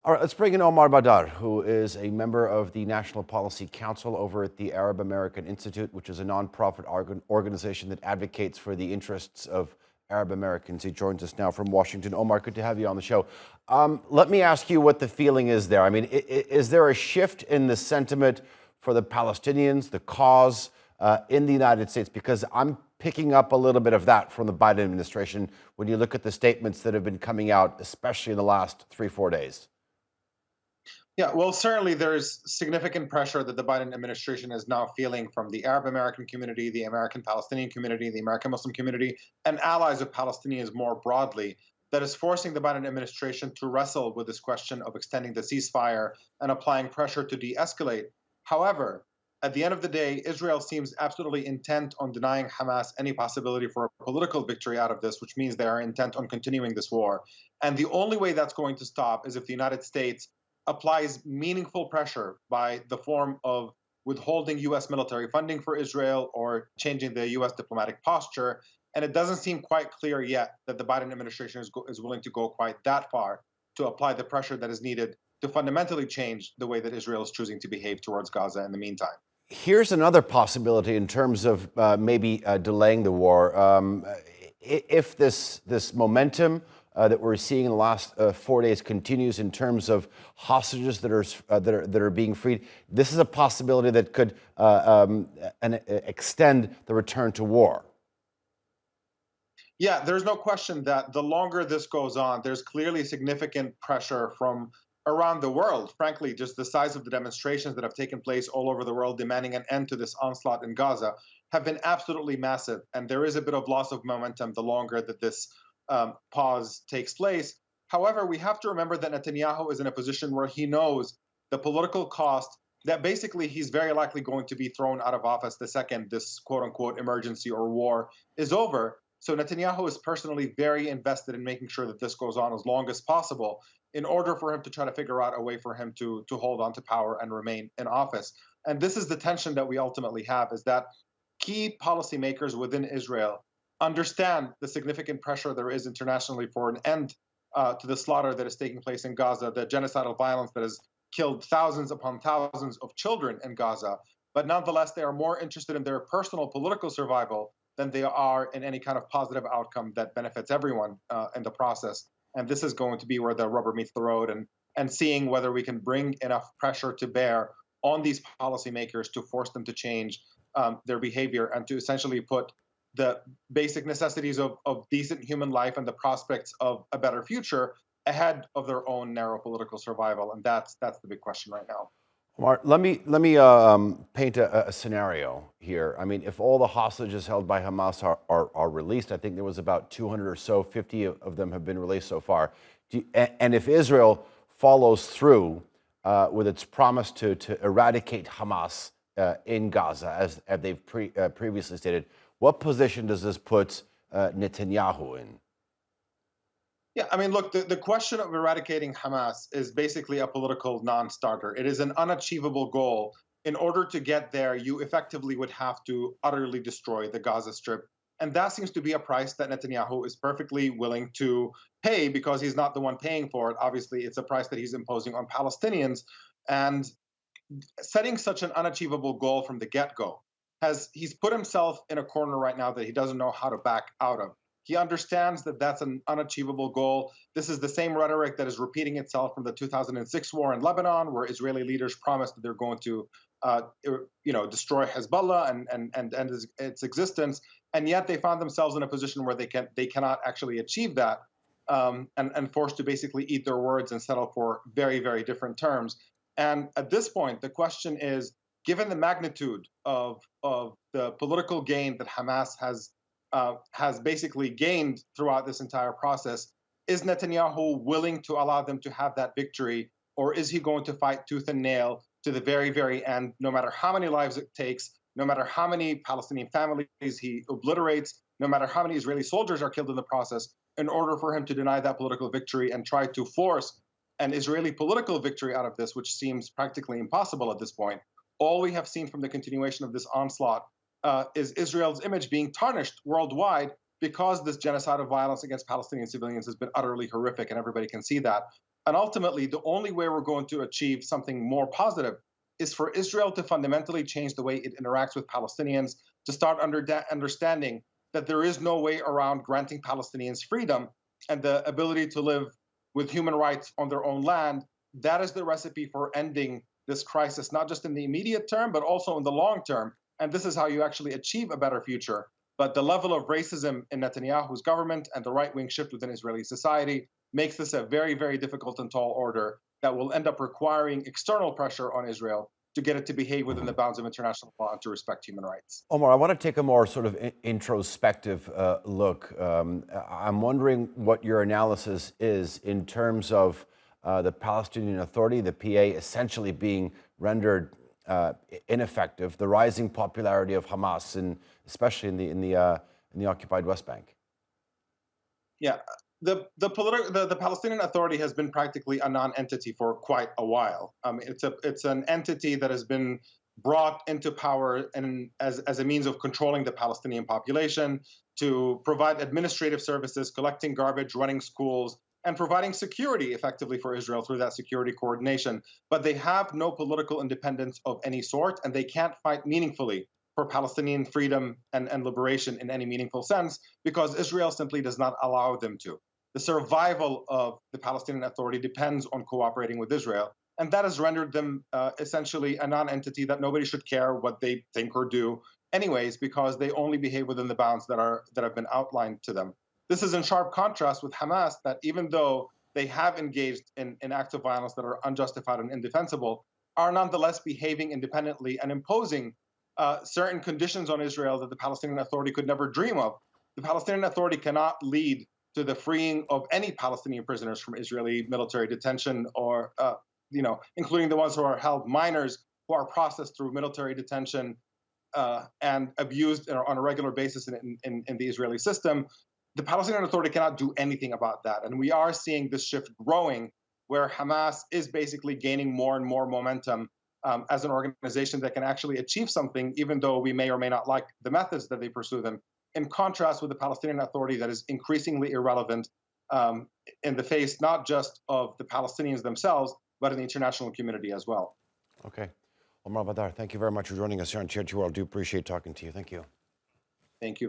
All right, let's bring in Omar Baddar, who is a member of the National Policy Council over at the Arab American Institute, which is a nonprofit organization that advocates for the interests of Arab Americans. He joins us now from Washington. Omar, good to have you on the show. Let me ask you what the feeling is there. I mean, is there a shift in the sentiment for the Palestinians, the cause in the United States? Because I'm picking up a little bit of that from the Biden administration when you look at the statements that have been coming out, especially in the last 3-4 days. Yeah, well, certainly there's significant pressure that the Biden administration is now feeling from the Arab American community, the American Palestinian community, the American Muslim community, and allies of Palestinians more broadly, that is forcing the Biden administration to wrestle with this question of extending the ceasefire and applying pressure to de escalate. However, at the end of the day, Israel seems absolutely intent on denying Hamas any possibility for a political victory out of this, which means they are intent on continuing this war. And the only way that's going to stop is if the United States applies meaningful pressure by the form of withholding U.S. military funding for Israel or changing the U.S. diplomatic posture. And it doesn't seem quite clear yet that the Biden administration is willing to go quite that far to apply the pressure that is needed to fundamentally change the way that Israel is choosing to behave towards Gaza in the meantime. Here's another possibility in terms of maybe delaying the war. If this momentum that we're seeing in the last 4 days continues in terms of hostages that are being freed, this is a possibility that could extend the return to war. Yeah, there's no question that the longer this goes on, there's clearly significant pressure from around the world. Frankly, just the size of the demonstrations that have taken place all over the world demanding an end to this onslaught in Gaza have been absolutely massive. And there is a bit of loss of momentum the longer that this pause takes place. However, we have to remember that Netanyahu is in a position where he knows the political cost, that basically he's very likely going to be thrown out of office the second this quote unquote emergency or war is over. So Netanyahu is personally very invested in making sure that this goes on as long as possible in order for him to try to figure out a way for him to hold on to power and remain in office. And this is the tension that we ultimately have, is that key policymakers within Israel understand the significant pressure there is internationally for an end to the slaughter that is taking place in Gaza, the genocidal violence that has killed thousands upon thousands of children in Gaza. But nonetheless, they are more interested in their personal political survival than they are in any kind of positive outcome that benefits everyone in the process. And this is going to be where the rubber meets the road, and seeing whether we can bring enough pressure to bear on these policymakers to force them to change their behavior and to essentially put the basic necessities of decent human life and the prospects of a better future ahead of their own narrow political survival. And that's the big question right now. Mark, let me paint a scenario here. I mean, if all the hostages held by Hamas are released, I think there was about 200 or so, 50 of them have been released so far. And if Israel follows through with its promise to eradicate Hamas in Gaza, as they've previously stated, what position does this put Netanyahu in? Yeah, I mean, look, the question of eradicating Hamas is basically a political non starter. It is an unachievable goal. In order to get there, you effectively would have to utterly destroy the Gaza Strip. And that seems to be a price that Netanyahu is perfectly willing to pay because he's not the one paying for it. Obviously, it's a price that he's imposing on Palestinians. And setting such an unachievable goal from the get go, he's put himself in a corner right now that he doesn't know how to back out of. He understands that that's an unachievable goal. This is the same rhetoric that is repeating itself from the 2006 war in Lebanon, where Israeli leaders promised that they're going to, destroy Hezbollah and end its existence, and yet they found themselves in a position where they cannot actually achieve that, and forced to basically eat their words and settle for very, very different terms. And at this point, the question is, given the magnitude of the political gain that Hamas has basically gained throughout this entire process, is Netanyahu willing to allow them to have that victory, or is he going to fight tooth and nail to the very, very end, no matter how many lives it takes, no matter how many Palestinian families he obliterates, no matter how many Israeli soldiers are killed in the process, in order for him to deny that political victory and try to force an Israeli political victory out of this, which seems practically impossible at this point. All we have seen from the continuation of this onslaught is Israel's image being tarnished worldwide because this genocidal violence against Palestinian civilians has been utterly horrific, and everybody can see that. And ultimately, the only way we're going to achieve something more positive is for Israel to fundamentally change the way it interacts with Palestinians, to start understanding that there is no way around granting Palestinians freedom and the ability to live with human rights on their own land. That is the recipe for ending this crisis, not just in the immediate term, but also in the long term. And this is how you actually achieve a better future. But the level of racism in Netanyahu's government and the right-wing shift within Israeli society makes this a very, very difficult and tall order that will end up requiring external pressure on Israel to get it to behave within the bounds of international law and to respect human rights. Omar, I want to take a more sort of introspective look. I'm wondering what your analysis is in terms of the Palestinian Authority, the PA, essentially being rendered ineffective, the rising popularity of Hamas, and especially in the occupied West Bank. Yeah, the Palestinian Authority has been practically a non-entity for quite a while. It's an entity that has been brought into power and as a means of controlling the Palestinian population, to provide administrative services, collecting garbage, running schools, and providing security effectively for Israel through that security coordination. But they have no political independence of any sort, and they can't fight meaningfully for Palestinian freedom and liberation in any meaningful sense, because Israel simply does not allow them to. The survival of the Palestinian Authority depends on cooperating with Israel, and that has rendered them essentially a non-entity that nobody should care what they think or do anyways, because they only behave within the bounds that have been outlined to them. This is in sharp contrast with Hamas, that even though they have engaged in acts of violence that are unjustified and indefensible, are nonetheless behaving independently and imposing certain conditions on Israel that the Palestinian Authority could never dream of. The Palestinian Authority cannot lead to the freeing of any Palestinian prisoners from Israeli military detention, or including the ones who are held minors who are processed through military detention and abused on a regular basis in the Israeli system. The Palestinian Authority cannot do anything about that. And we are seeing this shift growing, where Hamas is basically gaining more and more momentum as an organization that can actually achieve something, even though we may or may not like the methods that they pursue them, in contrast with the Palestinian Authority that is increasingly irrelevant in the face not just of the Palestinians themselves, but in the international community as well. Okay. Omar Baddar, thank you very much for joining us here on Chair 2 World. I do appreciate talking to you. Thank you. Thank you very much.